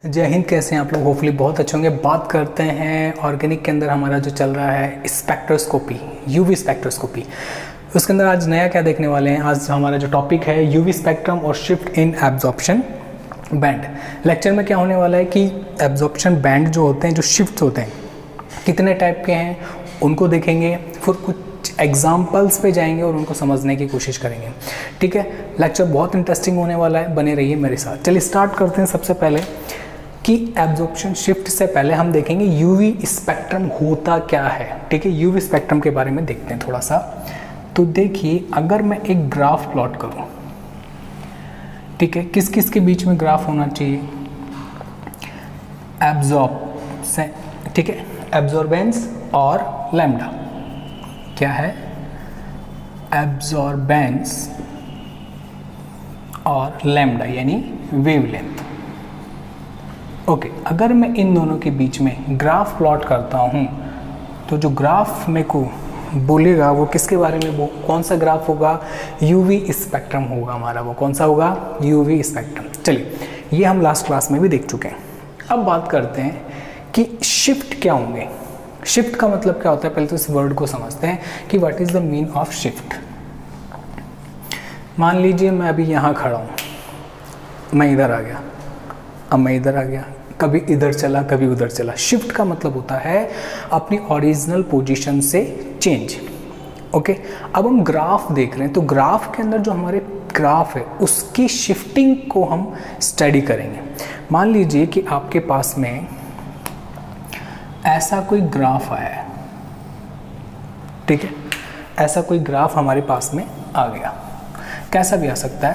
जय हिंद। कैसे हैं आप लोग? होपफुली बहुत अच्छे होंगे। बात करते हैं ऑर्गेनिक के अंदर हमारा जो चल रहा है स्पेक्ट्रोस्कोपी, यूवी स्पेक्ट्रोस्कोपी। उसके अंदर आज नया क्या देखने वाले हैं। आज हमारा जो टॉपिक है यूवी स्पेक्ट्रम और shift in absorption band. Lecture में क्या होने वाला है कि एब्जॉर्प्शन बैंड जो होते हैं, जो शिफ्ट होते हैं, कितने टाइप के हैं उनको देखेंगे, फिर कुछ एग्जाम्पल्स पे जाएंगे और उनको समझने की कोशिश करेंगे। ठीक है, लेक्चर बहुत इंटरेस्टिंग होने वाला है, बने रहिए मेरे साथ। चलिए स्टार्ट करते हैं। सबसे पहले कि एब्जॉर्प्शन शिफ्ट से पहले हम देखेंगे यूवी स्पेक्ट्रम होता क्या है। ठीक है, यूवी स्पेक्ट्रम के बारे में देखते हैं थोड़ा सा। तो देखिए, अगर मैं एक ग्राफ प्लॉट करूं, ठीक है, किस किस के बीच में ग्राफ होना चाहिए? एब्जॉर्ब, ठीक है, एब्जॉर्बेंस और लैम्डा। क्या है? एब्जॉर्बेंस और लैम्डा यानी वेवलेंथ। ओके, अगर मैं इन दोनों के बीच में ग्राफ प्लॉट करता हूं तो जो ग्राफ मेरे को बोलेगा वो किसके बारे में, वो कौन सा ग्राफ होगा? यूवी स्पेक्ट्रम होगा हमारा। वो कौन सा होगा? UV spectrum. चलिए, ये हम लास्ट क्लास में भी देख चुके हैं। अब बात करते हैं कि शिफ्ट क्या होंगे। शिफ्ट का मतलब क्या होता है? पहले तो इस वर्ड को समझते हैं कि what is the mean of shift. मान लीजिए मैं अभी यहाँ खड़ा हूँ, मैं इधर आ गया, अब मैं इधर आ गया, कभी इधर चला कभी उधर चला। शिफ्ट का मतलब होता है अपनी ओरिजिनल पोजीशन से चेंज। ओके, अब हम ग्राफ देख रहे हैं तो ग्राफ के अंदर जो हमारे ग्राफ है उसकी शिफ्टिंग को हम स्टडी करेंगे। मान लीजिए कि आपके पास में ऐसा कोई ग्राफ आया है, ठीक है, ऐसा कोई ग्राफ हमारे पास में आ गया। कैसा भी आ सकता है,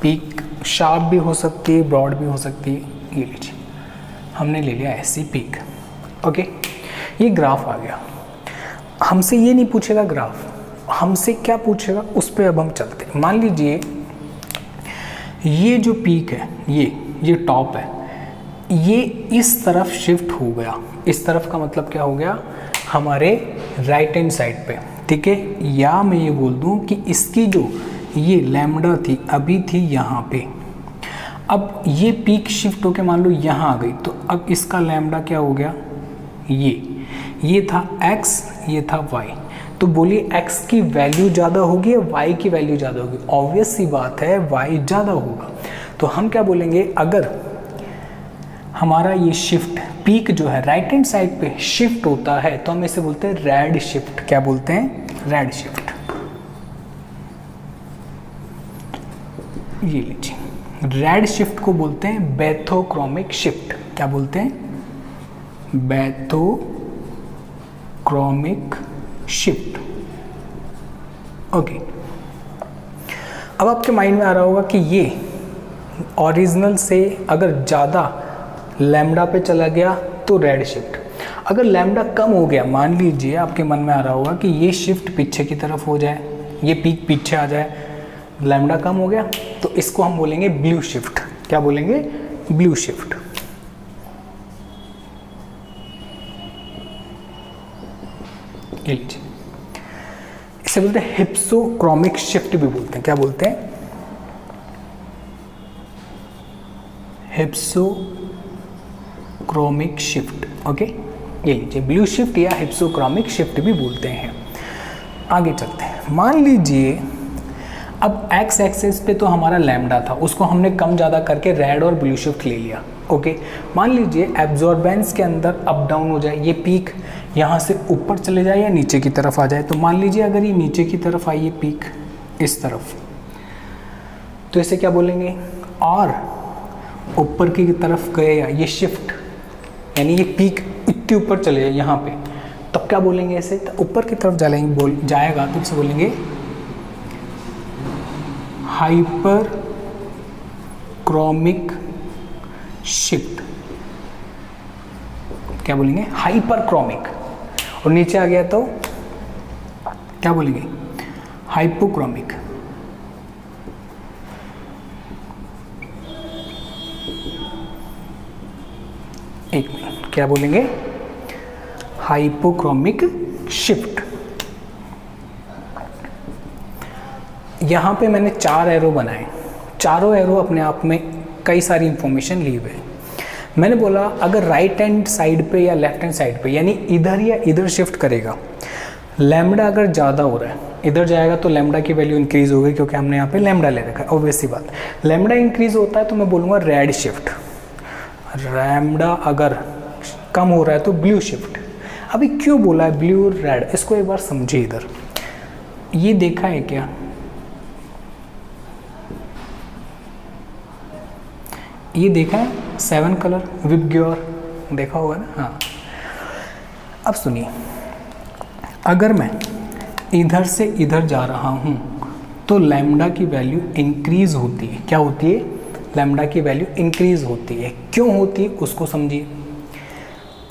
पीक शार्प भी हो सकती है, ब्रॉड भी हो सकती है। ये लीजिए, हमने ले लिया ऐसी पीक। ओके, ये ग्राफ आ गया। हमसे ये नहीं पूछेगा ग्राफ, हमसे क्या पूछेगा उस पर अब हम चलते हैं। मान लीजिए ये जो पीक है, ये टॉप है, ये इस तरफ शिफ्ट हो गया। इस तरफ का मतलब क्या हो गया? हमारे राइट हैंड साइड पे। ठीक है, या मैं ये बोल दूं कि इसकी जो ये लैम्डा थी अभी थी यहाँ पे, अब ये पीक शिफ्ट होके मान लो यहाँ आ गई, तो अब इसका लैम्डा क्या हो गया? ये था x, ये था y। तो बोलिए x की वैल्यू ज़्यादा होगी या y की वैल्यू ज़्यादा होगी? ऑब्वियस सी बात है y ज़्यादा होगा। तो हम क्या बोलेंगे, अगर हमारा ये शिफ्ट पीक जो है राइट हैंड साइड पे शिफ्ट होता है तो हम इसे बोलते हैं रैड शिफ्ट। क्या बोलते हैं? Red shift. ये लीजिए, रैड शिफ्ट को बोलते हैं बैथोक्रोमिक शिफ्ट। क्या बोलते हैं? Bathochromic shift. ओके, अब आपके माइंड में आ रहा होगा कि ये ओरिजिनल से अगर ज़्यादा लैम्डा पे चला गया तो रेड शिफ्ट, अगर लैम्डा कम हो गया, मान लीजिए आपके मन में आ रहा होगा कि ये शिफ्ट पीछे की तरफ हो जाए, ये पीक पीछे आ जाए, लैम्डा कम हो गया, तो इसको हम बोलेंगे ब्लू शिफ्ट। क्या बोलेंगे? Blue shift. ये लीजिए, इसे बोलते हैं हिप्सोक्रोमिक शिफ्ट भी बोलते हैं। क्या बोलते हैं? Hypsochromic shift. ओके, ये लीजिए, ब्लू शिफ्ट या हिप्सोक्रोमिक शिफ्ट भी बोलते हैं। आगे चलते हैं। मान लीजिए अब एक्स एक्सिस पे तो हमारा लैम्डा था, उसको हमने कम ज़्यादा करके रेड और ब्लू शिफ्ट ले लिया। ओके, मान लीजिए एब्जॉर्बेंस के अंदर अप डाउन हो जाए, ये पीक यहाँ से ऊपर चले जाए या नीचे की तरफ आ जाए। तो मान लीजिए अगर ये नीचे की तरफ आई, ये पीक इस तरफ, तो इसे क्या बोलेंगे? और ऊपर की तरफ गए ये शिफ्ट, यानी ये पीक इतने ऊपर चले जाए यहाँ पे, तब क्या बोलेंगे? इसे तो ऊपर की तरफ जाएगा तो इसे बोलेंगे हाइपर क्रोमिक शिफ्ट। क्या बोलेंगे? Hyper chromic. और नीचे आ गया तो क्या बोलेंगे? हाइपोक्रोमिक। एक मिनट, क्या बोलेंगे? Hypochromic shift. यहाँ पे मैंने 4 एरो बनाए, चारों एरो अपने आप में कई सारी इंफॉर्मेशन ली हुए हैं। मैंने बोला अगर राइट हैंड साइड पे या लेफ्ट हैंड साइड पे, यानी इधर या इधर शिफ्ट करेगा, लैम्डा अगर ज़्यादा हो रहा है, इधर जाएगा तो लैम्डा की वैल्यू इंक्रीज होगी, क्योंकि हमने यहाँ पे लैम्डा ले रखा है, ऑब्वियस सी बात। लैम्डा इंक्रीज होता है तो मैं बोलूँगा रेड शिफ्ट, लैम्डा अगर कम हो रहा है तो ब्लू शिफ्ट। अभी क्यों बोला है ब्लू रेड, इसको एक बार समझिए। इधर ये देखा है क्या, ये देखा है 7 कलर विबग्योर, देखा होगा ना। हाँ, अब सुनिए, अगर मैं इधर से इधर जा रहा हूँ तो लैम्डा की वैल्यू इंक्रीज होती है। क्या होती है? लैम्डा की वैल्यू इंक्रीज होती है। क्यों होती है उसको समझिए।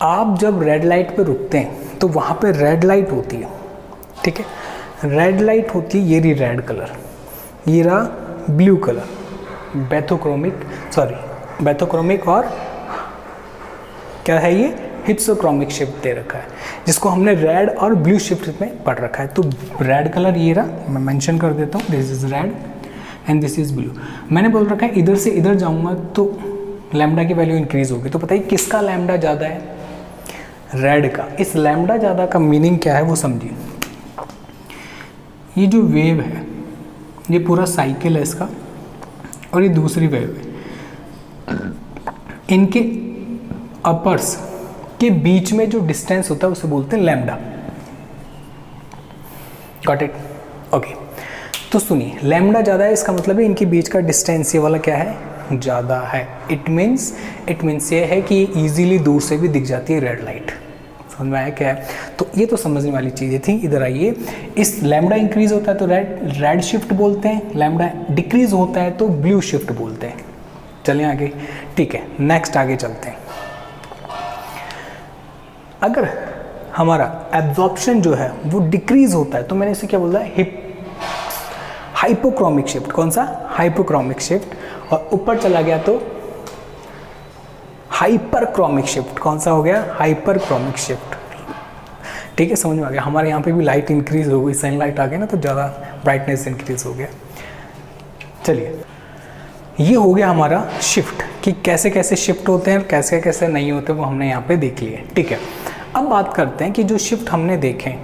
आप जब रेड लाइट पे रुकते हैं तो वहाँ पे रेड लाइट होती है, ठीक है, रेड लाइट होती है, ये रही रेड कलर, ये रहा ब्लू कलर, बैथोक्रोमिक और क्या है ये, हिट्सोक्रोमिक शिफ्ट दे रखा है, जिसको हमने रेड और ब्लू शिफ्ट में पढ़ रखा है। तो रेड कलर ये रहा, मैं मेंशन कर देता हूँ, this is red and this is blue. मैंने बोल रखा है इधर से इधर जाऊँगा तो लैम्डा की वैल्यू इंक्रीज होगी। तो बताइए किसका लैम्डा ज़्यादा है? रेड का। इस लैम्डा ज़्यादा का मीनिंग क्या है वो समझिए। ये जो वेव है, ये पूरा साइकिल है इसका, और ये दूसरी वेव है, इनके अपर्स के बीच में जो डिस्टेंस होता है उसे बोलते हैं लैम्डा। Got it? ओके, तो सुनिए, लैम्डा ज़्यादा है, इसका मतलब है इनके बीच का डिस्टेंस ये वाला क्या है, ज़्यादा है। इट मीन्स ये है कि इजीली दूर से भी दिख जाती है रेड लाइट। समझ में आया क्या है? तो ये तो समझने वाली चीज़ें थी। इधर आइए, इस लैम्डा इंक्रीज होता है तो रेड शिफ्ट बोलते हैं, लैम्डा डिक्रीज होता है तो ब्लू शिफ्ट बोलते हैं। चलें आगे, ठीक है, नेक्स्ट आगे चलते हैं। अगर हमारा एब्जॉर्प्शन जो है वो डिक्रीज होता है तो मैंने इसे क्या बोला है, हाइपोक्रोमिक शिफ्ट। कौन सा? Hypochromic shift. और ऊपर चला गया तो हाइपरक्रोमिक शिफ्ट। कौन सा हो गया? Hyperchromic shift. ठीक है, समझ में आ गया। हमारे यहाँ पे भी लाइट इंक्रीज हो गई, सनलाइट आ गई ना, तो ज़्यादा ब्राइटनेस इंक्रीज हो गया। चलिए, ये हो गया हमारा शिफ्ट, कि कैसे कैसे शिफ्ट होते हैं और कैसे कैसे नहीं होते, वो हमने यहाँ पे देख लिए। ठीक है, अब बात करते हैं कि जो शिफ्ट हमने देखे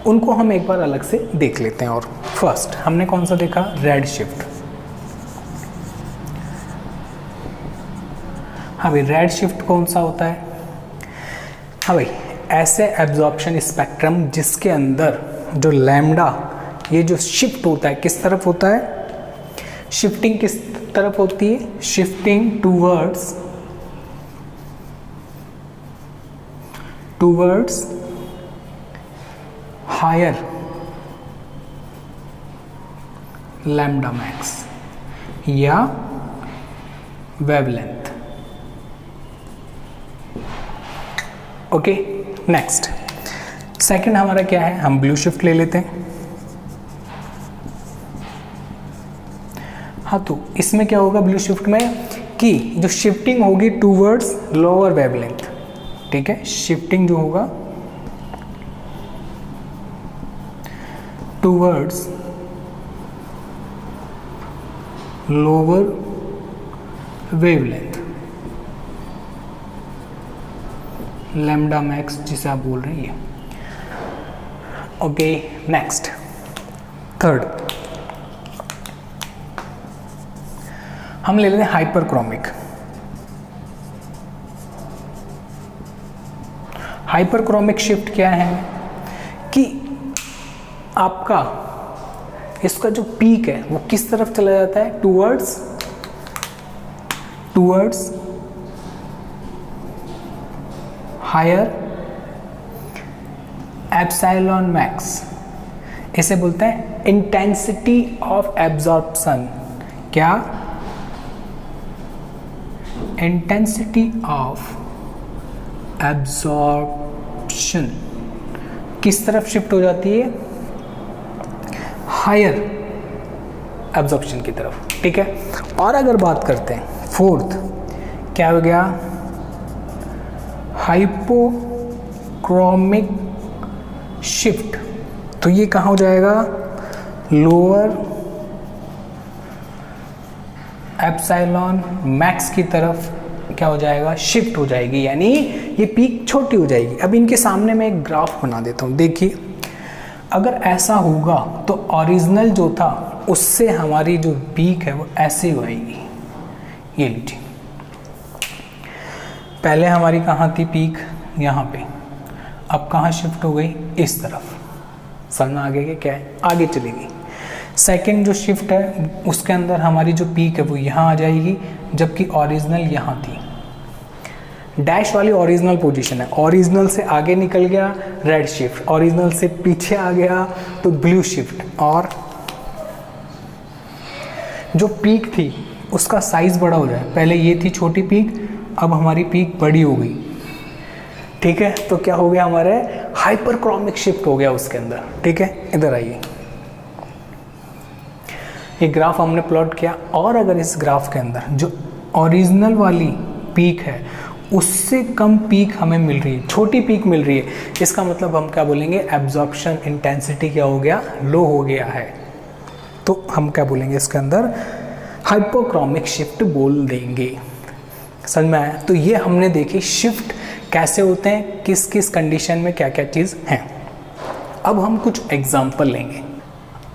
उनको हम एक बार अलग से देख लेते हैं। और फर्स्ट हमने कौन सा देखा? Red shift. हाँ भाई, रेड शिफ्ट कौन सा होता है? हाँ भाई, ऐसे एब्जॉर्प्शन स्पेक्ट्रम जिसके अंदर जो लैम्डा, ये जो शिफ्ट होता है किस तरफ होता है, शिफ्टिंग किस तरफ होती है, shifting towards higher lambda max या वेवलेंथ। ओके, नेक्स्ट सेकंड हमारा क्या है, हम ब्लू शिफ्ट ले लेते हैं। हाँ, तो इसमें क्या होगा ब्लू शिफ्ट में, कि जो शिफ्टिंग होगी टूवर्ड्स लोअर वेवलेंथ। ठीक है, शिफ्टिंग जो होगा towards lower wavelength, lambda max जिसे आप बोल रहे हैं। ओके, नेक्स्ट थर्ड हम ले लेते हैं हाइपरक्रोमिक। हाइपरक्रोमिक शिफ्ट क्या है, कि आपका इसका जो पीक है वो किस तरफ चला जाता है, टूवर्ड्स हायर एप्सिलॉन मैक्स। इसे बोलते हैं इंटेंसिटी ऑफ एब्जॉर्प्शन। क्या? इंटेंसिटी ऑफ एब्जॉर्प्शन किस तरफ शिफ्ट हो जाती है, हायर एब्जॉर्प्शन की तरफ। ठीक है, और अगर बात करते हैं फोर्थ, क्या हो गया, हाइपोक्रोमिक शिफ्ट। तो ये कहाँ हो जाएगा, लोअर एप्सिलॉन मैक्स की तरफ क्या हो जाएगा, शिफ्ट हो जाएगी, यानी ये पीक छोटी हो जाएगी। अब इनके सामने मैं एक ग्राफ बना देता हूँ। देखिए अगर ऐसा होगा तो ओरिजिनल जो था उससे हमारी जो पीक है वो ऐसे हो आएगी। ये लीजिए, पहले हमारी कहाँ थी पीक, यहाँ पे, अब कहाँ शिफ्ट हो गई, इस तरफ। समझ में आगे के क्या है, आगे चलेगी। सेकंड जो शिफ्ट है उसके अंदर हमारी जो पीक है वो यहाँ आ जाएगी, जबकि ओरिजिनल यहाँ थी। डैश वाली ओरिजिनल पोजीशन है, ओरिजिनल से आगे निकल गया रेड शिफ्ट, ओरिजिनल से पीछे आ गया तो ब्लू शिफ्ट, और जो पीक थी उसका साइज बड़ा हो जाए। पहले ये थी छोटी पीक, अब हमारी पीक बड़ी हो गई, ठीक है। तो क्या हो गया, हमारे हाइपरक्रोमिक शिफ्ट हो गया उसके अंदर, ठीक है। इधर आइए, ये ग्राफ हमने प्लॉट किया, और अगर इस ग्राफ के अंदर जो ओरिजिनल वाली पीक है उससे कम पीक हमें मिल रही है, छोटी पीक मिल रही है, इसका मतलब हम क्या बोलेंगे, एब्जॉर्प्शन इंटेंसिटी क्या हो गया, लो हो गया है। तो हम क्या बोलेंगे इसके अंदर, हाइपोक्रोमिक शिफ्ट बोल देंगे। समझ में आया। तो ये हमने देखी शिफ्ट कैसे होते हैं, किस किस कंडीशन में क्या क्या चीज़ है। अब हम कुछ एग्जाम्पल लेंगे।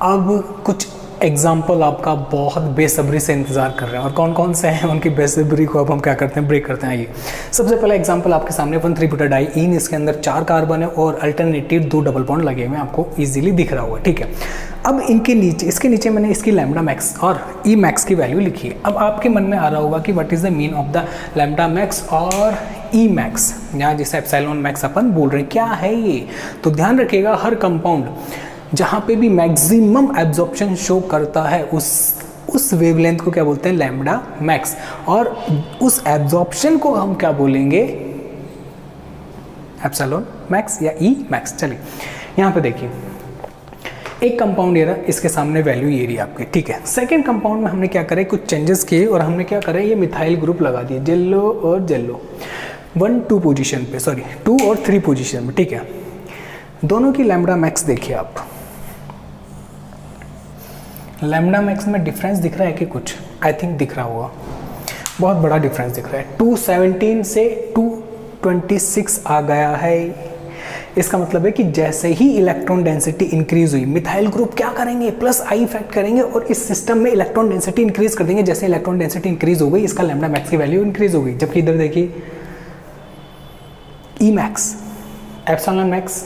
अब कुछ एग्जाम्पल आपका बहुत बेसब्री से इंतजार कर रहे हैं, और कौन कौन से हैं उनकी बेसब्री को अब हम क्या करते हैं, ब्रेक करते हैं। आइए, सबसे पहला एग्जाम्पल आपके सामने 1,3 डाई इन, इसके अंदर 4 कार्बन है और अल्टरनेटिव 2 डबल बॉन्ड लगे हुए हैं, आपको इजीली दिख रहा होगा, ठीक है। अब इनके नीचे, इसके नीचे मैंने इसकी लैम्डा मैक्स और ई मैक्स की वैल्यू लिखी है। अब आपके मन में आ रहा होगा कि what is the mean of the lambda max और ई मैक्स, यहाँ जिसे एप्सिलॉन मैक्स अपन बोल रहे हैं, क्या है ये। तो ध्यान रखिएगा, हर कंपाउंड जहाँ पे भी मैक्सिमम एब्जॉर्प्शन शो करता है उस वेवलेंथ को क्या बोलते हैं, लैम्डा मैक्स, और उस एब्जॉर्प्शन को हम क्या बोलेंगे, एप्सिलॉन मैक्स या ई मैक्स। चलिए यहाँ पे देखिए, एक कंपाउंड ये रहा, इसके सामने वैल्यू ये रही आपकी, ठीक है। सेकंड कंपाउंड में हमने क्या करा, कुछ चेंजेस किए और हमने क्या करा, ये मिथाइल ग्रुप लगा दिए, जेलो और जेलो, 1-2 पोजीशन पे, सॉरी 2 और 3 पोजीशन में, ठीक है। दोनों की लैम्डा मैक्स देखिए आप, लैम्डा मैक्स में डिफरेंस दिख रहा है कि कुछ, आई थिंक दिख रहा होगा, बहुत बड़ा डिफरेंस दिख रहा है। 217 से 226 आ गया है। इसका मतलब है कि जैसे ही इलेक्ट्रॉन डेंसिटी इंक्रीज हुई, मिथाइल ग्रुप क्या करेंगे, प्लस आई इफेक्ट करेंगे और इस सिस्टम में इलेक्ट्रॉन डेंसिटी इंक्रीज कर देंगे। जैसे इलेक्ट्रॉन डेंसिटी इंक्रीज हो गई, इसका लैम्डा मैक्स की वैल्यू इंक्रीज हो गई। जबकि इधर देखिए ई मैक्स, एप्सिलॉन मैक्स,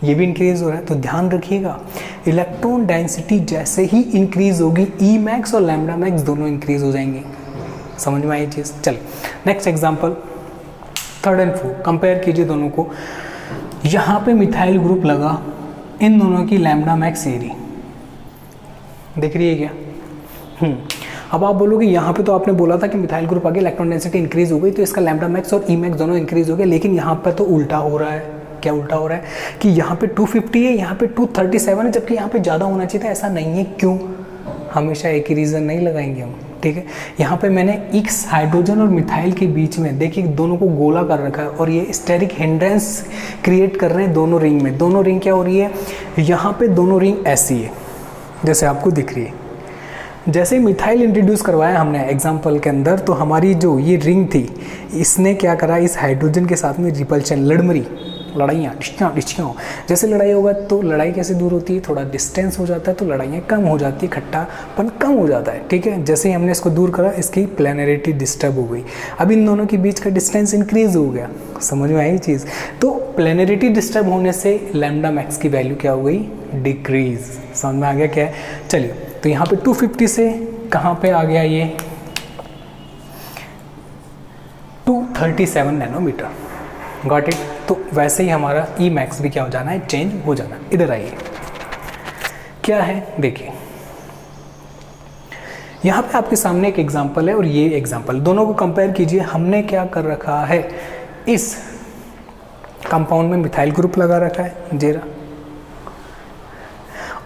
ये भी इंक्रीज हो रहा है। तो ध्यान रखिएगा, इलेक्ट्रॉन डेंसिटी जैसे ही इंक्रीज होगी, ई मैक्स और लैम्डा मैक्स दोनों इंक्रीज हो जाएंगे। समझ में आई चीज़। चलिए next example, 3rd and 4 compare कीजिए दोनों को। यहाँ पे मिथाइल ग्रुप लगा, इन दोनों की लैम्डा मैक्स ये रही, देख रही है क्या। अब आप बोलोगे यहाँ पे तो आपने बोला था कि मिथाइल ग्रुप आगे इलेक्ट्रॉन डेंसिटी इंक्रीज हो गई तो इसका लैम्डा मैक्स और ई मैक्स दोनों इंक्रीज हो गए, लेकिन यहाँ पे तो उल्टा हो रहा है। क्या उल्टा हो रहा है कि यहाँ पे 250 है, यहाँ पे 237 है, जबकि यहाँ पे ज़्यादा होना चाहिए था। ऐसा नहीं है, क्यों, हमेशा एक ही रीज़न नहीं लगाएंगे हम, ठीक है। यहाँ पे मैंने X हाइड्रोजन और मिथाइल के बीच में देखिए दोनों को गोला कर रखा है और ये स्टेरिक हिंड्रेंस क्रिएट कर रहे हैं दोनों रिंग में। दोनों रिंग क्या हो रही है, यहाँ पे दोनों रिंग ऐसी है जैसे आपको दिख रही है। जैसे मिथाइल इंट्रोड्यूस करवाया हमने एग्जाम्पल के अंदर, तो हमारी जो ये रिंग थी इसने क्या करा, इस हाइड्रोजन के साथ में रिपल्शन, लड़मरी, लड़ाइयाँ डिस्कियाँ। जैसे लड़ाई होगा तो लड़ाई कैसे दूर होती है, थोड़ा डिस्टेंस हो जाता है तो लड़ाइयाँ कम हो जाती है, खट्टापन कम हो जाता है, ठीक है। जैसे ही हमने इसको दूर करा, इसकी प्लेनरिटी डिस्टर्ब हो गई। अब इन दोनों के बीच का डिस्टेंस इंक्रीज हो गया। समझ में आई चीज़। तो प्लेनरिटी डिस्टर्ब होने से लैम्डा मैक्स की वैल्यू क्या हो गई, डिक्रीज। समझ में आ गया क्या है। चलिए, तो यहाँ पे 250 से कहाँ पे आ गया, ये 237 नैनोमीटर। Got it. तो वैसे ही हमारा ई मैक्स भी क्या हो जाना है, चेंज हो जाना। इधर आइए, क्या है देखिए, यहाँ पे आपके सामने एक एग्जांपल है और ये एग्जांपल, दोनों को कंपेयर कीजिए। हमने क्या कर रखा है, इस कंपाउंड में मिथाइल ग्रुप लगा रखा है जेरा,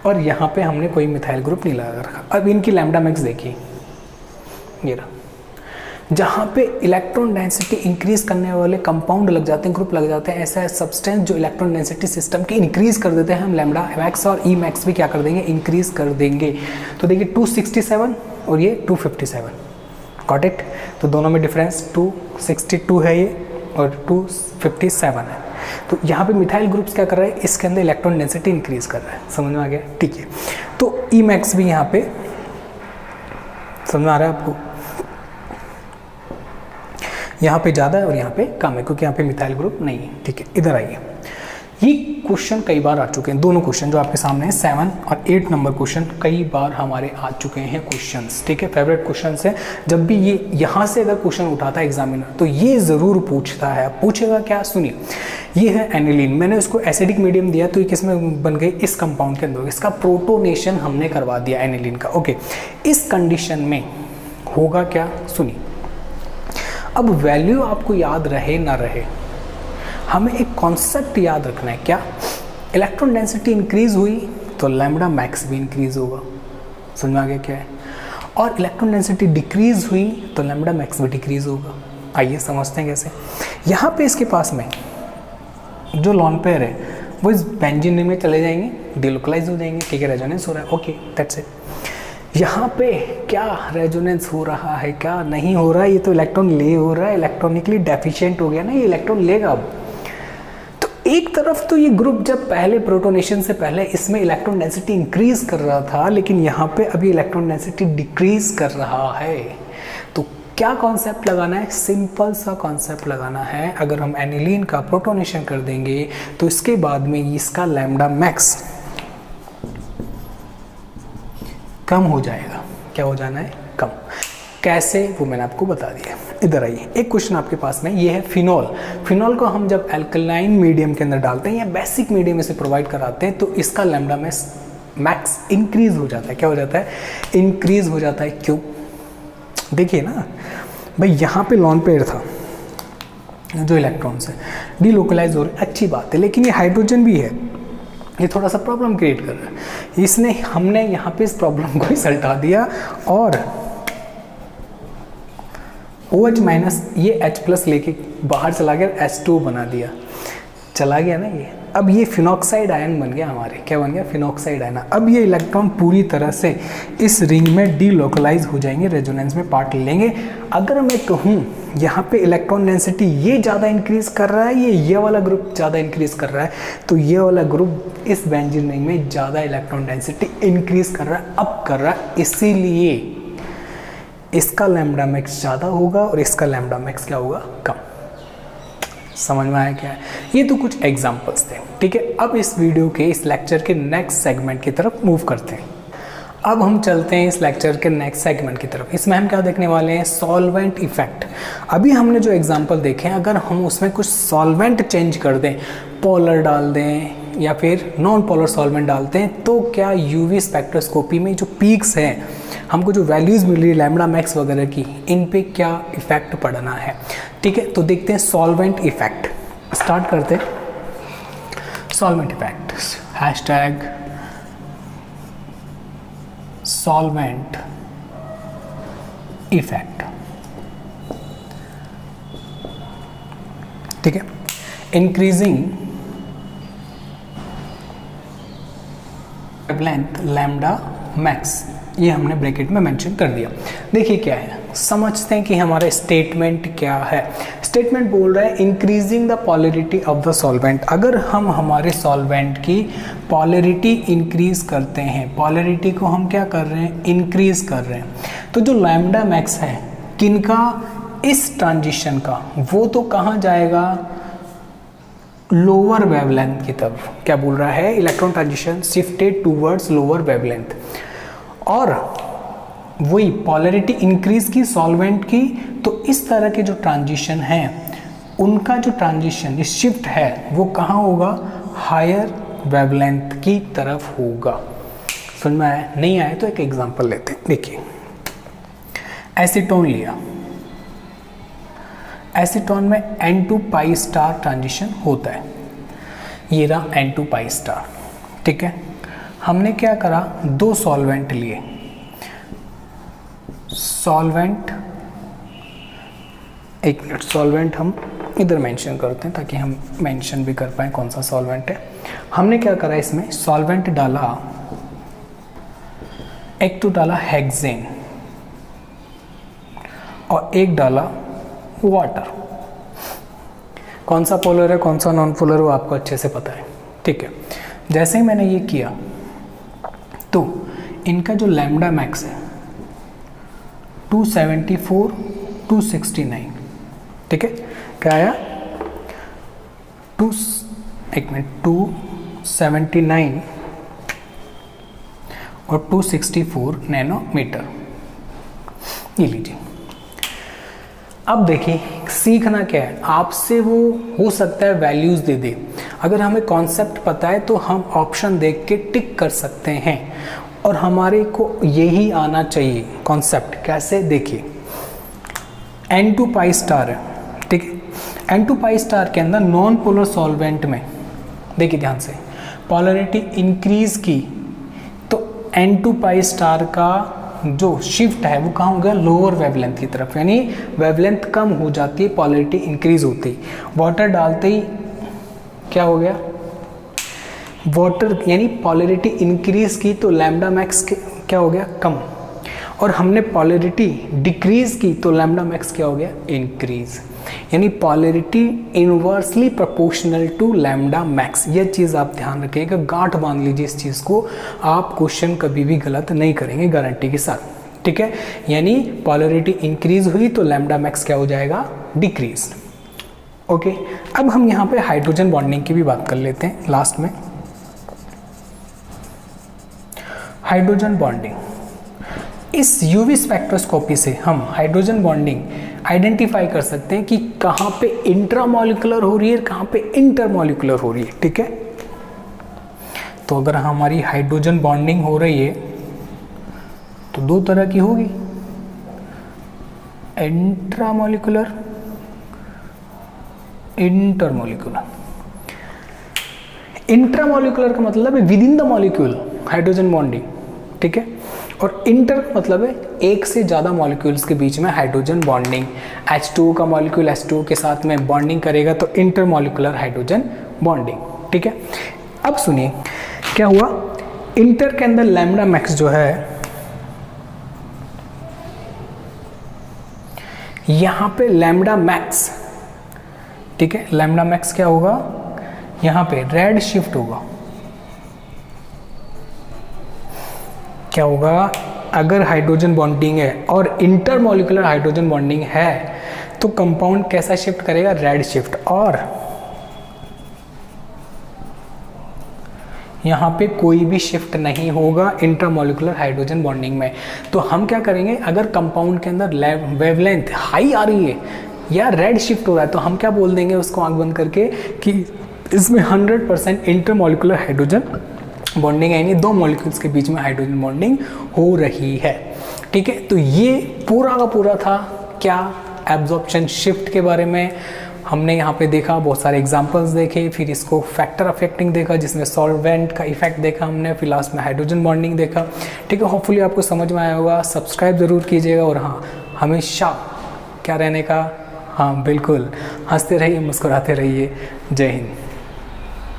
और यहाँ पे हमने कोई मिथाइल ग्रुप नहीं लगा रखा। अब इनकी लैम्डा मैक्स देखिए, ये रहा। जहाँ पे इलेक्ट्रॉन डेंसिटी इंक्रीज करने वाले कंपाउंड लग जाते हैं, ग्रुप लग जाते हैं, ऐसा सब्सटेंस जो इलेक्ट्रॉन डेंसिटी सिस्टम की इंक्रीज कर देते हैं, हम लैम्डा मैक्स और ई मैक्स भी क्या कर देंगे, इंक्रीज कर देंगे। तो देखिए 267 और ये 257। Got it. तो दोनों में डिफरेंस 262 है ये और 257 है। तो यहाँ पे मिथाइल ग्रुप्स क्या कर रहा है, इसके अंदर इलेक्ट्रॉन डेंसिटी इंक्रीज कर रहा है। समझ में आ गया, ठीक है। तो ई मैक्स भी यहाँ पे समझ में आ रहा है आपको, यहाँ पे ज़्यादा है और यहाँ पे कम है क्योंकि यहाँ पे मिथाइल ग्रुप नहीं है, ठीक है। इधर आइए, ये क्वेश्चन कई बार आ चुके हैं, दोनों क्वेश्चन जो आपके सामने हैं 7 और 8 नंबर क्वेश्चन कई बार हमारे आ चुके हैं क्वेश्चंस, ठीक है। फेवरेट क्वेश्चन है, जब भी ये यहाँ से अगर क्वेश्चन उठाता है एग्जामिनर तो ये ज़रूर पूछता है। पूछेगा क्या, सुनिए, ये है एनिलीन, मैंने उसको एसिडिक मीडियम दिया तो ये किसमें बन गई, इस कंपाउंड के अंदर, इसका प्रोटोनेशन हमने करवा दिया एनिलीन का, ओके। इस कंडीशन में होगा क्या, सुनिए। अब वैल्यू आपको याद रहे ना रहे, हमें एक कॉन्सेप्ट याद रखना है, क्या, इलेक्ट्रॉन डेंसिटी इंक्रीज हुई तो लैम्बडा मैक्स भी इंक्रीज होगा। समझ में आ गया क्या है, और इलेक्ट्रॉन डेंसिटी डिक्रीज हुई तो लैम्बडा मैक्स भी डिक्रीज होगा। आइए समझते हैं कैसे। यहाँ पे इसके पास में जो लॉन पेयर है वो इस बेंजीन रिंग में चले जाएंगे, डिलोकलाइज हो जाएंगे, ठीक है, रेजोनेंस हो रहा है, ओके, दैट्स इट। यहाँ पे क्या रेजोनेंस हो रहा है, क्या नहीं हो रहा है, ये तो इलेक्ट्रॉन ले हो रहा है, इलेक्ट्रॉनिकली डेफिशिएंट हो गया ना, ये इलेक्ट्रॉन लेगा अब। तो एक तरफ तो ये ग्रुप जब पहले प्रोटोनेशन से पहले इसमें इलेक्ट्रॉन डेंसिटी इंक्रीज कर रहा था, लेकिन यहाँ पे अभी इलेक्ट्रॉन डेंसिटी डिक्रीज कर रहा है। तो क्या कॉन्सेप्ट लगाना है, सिंपल सा कॉन्सेप्ट लगाना है। अगर हम एनिलीन का प्रोटोनेशन कर देंगे तो इसके बाद में इसका लैम्बडा मैक्स कम हो जाएगा। क्या हो जाना है, कम। कैसे, वो मैंने आपको बता दिया। इधर आइए, एक क्वेश्चन आपके पास में ये है फिनॉल। फिनॉल को हम जब अल्कलाइन मीडियम के अंदर डालते हैं या बेसिक मीडियम इसे प्रोवाइड कराते हैं तो इसका लैम्बडा मैक्स इंक्रीज हो जाता है। क्या हो जाता है, इंक्रीज हो जाता है। क्यों, देखिए ना भाई, यहाँ पे लॉन पेयर था जो इलेक्ट्रॉन्स है डीलोकलाइज हो रहे, अच्छी बात है, लेकिन ये हाइड्रोजन भी है, ये थोड़ा सा प्रॉब्लम क्रिएट कर रहा है। इसने हमने यहाँ पे इस प्रॉब्लम को ही सल्टा दिया और OH माइनस ये H+ लेके बाहर चला गया, H2 बना दिया, चला गया ना ये। अब ये फिनॉक्साइड आयन बन गया हमारे, क्या बन गया, फिनॉक्साइड आयन। अब ये इलेक्ट्रॉन पूरी तरह से इस रिंग में डीलोकलाइज हो जाएंगे, रेजोनेंस में पार्ट लेंगे। अगर मैं कहूँ यहाँ पे इलेक्ट्रॉन डेंसिटी ये ज़्यादा इंक्रीज कर रहा है, ये वाला ग्रुप ज़्यादा इंक्रीज कर रहा है, तो ये वाला ग्रुप इस बेंजीन रिंग में ज़्यादा इलेक्ट्रॉन डेंसिटी इंक्रीज कर रहा है, अब कर रहा है, इसीलिए इसका लैम्बडा मैक्स ज़्यादा होगा और इसका लैम्बडा मैक्स क्या होगा, कम। समझ में आया क्या है, ये तो कुछ एग्जांपल्स थे, ठीक है। अब इस वीडियो के, इस लेक्चर के नेक्स्ट सेगमेंट की तरफ मूव करते हैं। अब हम चलते हैं इस लेक्चर के नेक्स्ट सेगमेंट की तरफ। इसमें हम क्या देखने वाले हैं, सॉल्वेंट इफेक्ट। अभी हमने जो एग्जांपल देखे हैं, अगर हम उसमें कुछ सॉल्वेंट चेंज कर दें, पोलर डाल दें या फिर नॉन पोलर सॉल्वेंट डालते हैं, तो क्या यूवी स्पेक्ट्रोस्कोपी में जो पीक्स हैं, हमको जो वैल्यूज़ मिल रही है लैम्बडा मैक्स वगैरह की, इन पे क्या इफेक्ट पड़ना है, ठीक है। तो देखते हैं सॉल्वेंट इफेक्ट, स्टार्ट करते हैं solvent effect. Hashtag solvent effect, ठीक है। इंक्रीजिंग वेवलेंथ लैम्बडा मैक्स, ये हमने ब्रैकेट में मेंशन कर दिया। देखिए क्या है, समझते हैं कि हमारा स्टेटमेंट क्या है। स्टेटमेंट बोल रहा है increasing the polarity of the solvent. अगर हम हमारे सॉल्वेंट की पॉलरिटी इंक्रीज करते हैं, पॉलरिटी को हम क्या कर रहे हैं, इंक्रीज कर रहे हैं, तो जो लैम्बडा मैक्स है किनका, इस ट्रांजिशन का, वो तो कहाँ जाएगा, लोअर वेवलेंथ की तरफ। क्या बोल रहा है, electron transition shifted towards lower wavelength. और वही पॉलरिटी इंक्रीज की सॉल्वेंट की, तो इस तरह के जो ट्रांजिशन हैं उनका जो ट्रांजिशन शिफ्ट है वो कहाँ होगा, हायर वेवलेंथ की तरफ होगा। समझ में आया, नहीं आया तो एक एग्जांपल लेते हैं। देखिए एसीटोन लिया, एसीटोन में N2π* ट्रांजिशन होता है, ये रहा N2π*, ठीक है। हमने क्या करा, दो सॉल्वेंट लिए, सॉल्वेंट, एक मिनट, सॉल्वेंट हम इधर मेंशन करते हैं ताकि हम मेंशन भी कर पाए कौन सा सॉल्वेंट है। हमने क्या करा, इसमें सॉल्वेंट डाला, एक तो डाला हेक्सेन और एक डाला वाटर। कौन सा पोलर है कौन सा नॉन पोलर वो आपको अच्छे से पता है, ठीक है। जैसे ही मैंने ये किया तो इनका जो लैम्डा मैक्स है 274 269, ठीक है। क्या आया 279 और 264 नैनोमीटर। ये लीजिए। अब देखिए सीखना क्या है आपसे, वो हो सकता है वैल्यूज़ दे दे। अगर हमें कॉन्सेप्ट पता है तो हम ऑप्शन देख के टिक कर सकते हैं और हमारे को यही आना चाहिए कॉन्सेप्ट। कैसे देखिए, N2 पाई स्टार है, ठीक है। N2 पाई स्टार के अंदर नॉन पोलर सॉल्वेंट में देखिए ध्यान से पोलरिटी इंक्रीज की तो N2 पाई स्टार का जो शिफ्ट है वो कहाँ हो गया, लोअर वेवलेंथ की तरफ, यानी वेवलेंथ कम हो जाती है, पोलरिटी इंक्रीज होती है। वाटर डालते ही क्या हो गया, वाटर यानी पोलरिटी इंक्रीज की तो लैम्डा मैक्स क्या हो गया, कम, और हमने पोलरिटी डिक्रीज की तो लैम्डा मैक्स क्या हो गया, इंक्रीज। यानी polarity inversely proportional to lambda max. ये चीज़ आप ध्यान रखिएगा, गांठ बांध लीजिए इस चीज़ को, आप क्वेश्चन कभी भी गलत नहीं करेंगे गारंटी के साथ, ठीक है। यानी पोलरिटी इंक्रीज हुई तो लैम्डा मैक्स क्या हो जाएगा, डिक्रीज। ओके, अब हम यहाँ पे हाइड्रोजन बॉन्डिंग की भी बात कर लेते हैं लास्ट में। हाइड्रोजन बॉन्डिंग, इस यूवी स्पेक्ट्रोस्कोपी से हम हाइड्रोजन बॉन्डिंग आइडेंटिफाई कर सकते हैं कि कहाँ पे इंट्रामॉलिक्यूलर हो रही है, कहाँ पे इंटरमॉलिक्यूलर हो रही है, ठीक है। तो अगर हमारी हाइड्रोजन बॉन्डिंग हो रही है तो दो तरह की होगी, इंट्रामॉलिक्यूलर, इंटरमॉलिक्यूलर। इंट्रामॉलिक्यूलर का मतलब है with in the molecule hydrogen bonding, ठीक है। और इंटर का मतलब है एक से ज़्यादा मॉलिक्यूल्स के बीच में हाइड्रोजन बॉन्डिंग। H2O का मॉलिक्यूल H2O के साथ में बॉन्डिंग करेगा तो इंटरमॉलिक्यूलर हाइड्रोजन बॉन्डिंग, ठीक है। अब सुनिए क्या हुआ, इंटर के अंदर लैम्डा मैक्स जो है यहाँ पे लैम्डा मैक्स, ठीक है, लैम्डा मैक्स क्या होगा, यहाँ पे रेड शिफ्ट होगा। क्या होगा, अगर हाइड्रोजन बॉन्डिंग है और इंटरमॉलिक्यूलर हाइड्रोजन बॉन्डिंग है तो कंपाउंड कैसा शिफ्ट करेगा, रेड शिफ्ट। और यहाँ पे कोई भी शिफ्ट नहीं होगा इंटरमॉलिक्यूलर हाइड्रोजन बॉन्डिंग में। तो हम क्या करेंगे, अगर कंपाउंड के अंदर वेवलेंथ हाई आ रही है या रेड शिफ्ट हो रहा है तो हम क्या बोल देंगे उसको आंख बंद करके कि इसमें 100% इंटरमॉलिक्यूलर हाइड्रोजन बॉन्डिंग है, यानी दो मॉलिक्यूल्स के बीच में हाइड्रोजन बॉन्डिंग हो रही है, ठीक है। तो ये पूरा का पूरा था क्या, एब्जॉर्प्शन शिफ्ट के बारे में हमने यहाँ पे देखा, बहुत सारे एग्जांपल्स देखे, फिर इसको फैक्टर अफेक्टिंग देखा जिसमें सॉल्वेंट का इफेक्ट देखा हमने, फिर लास्ट में हाइड्रोजन बॉन्डिंग देखा, ठीक है। होपफुली आपको समझ में आया होगा। सब्सक्राइब ज़रूर कीजिएगा और हाँ, हमेशा क्या रहने का, हाँ बिल्कुल, हंसते रहिए, मुस्कुराते रहिए। जय हिंद।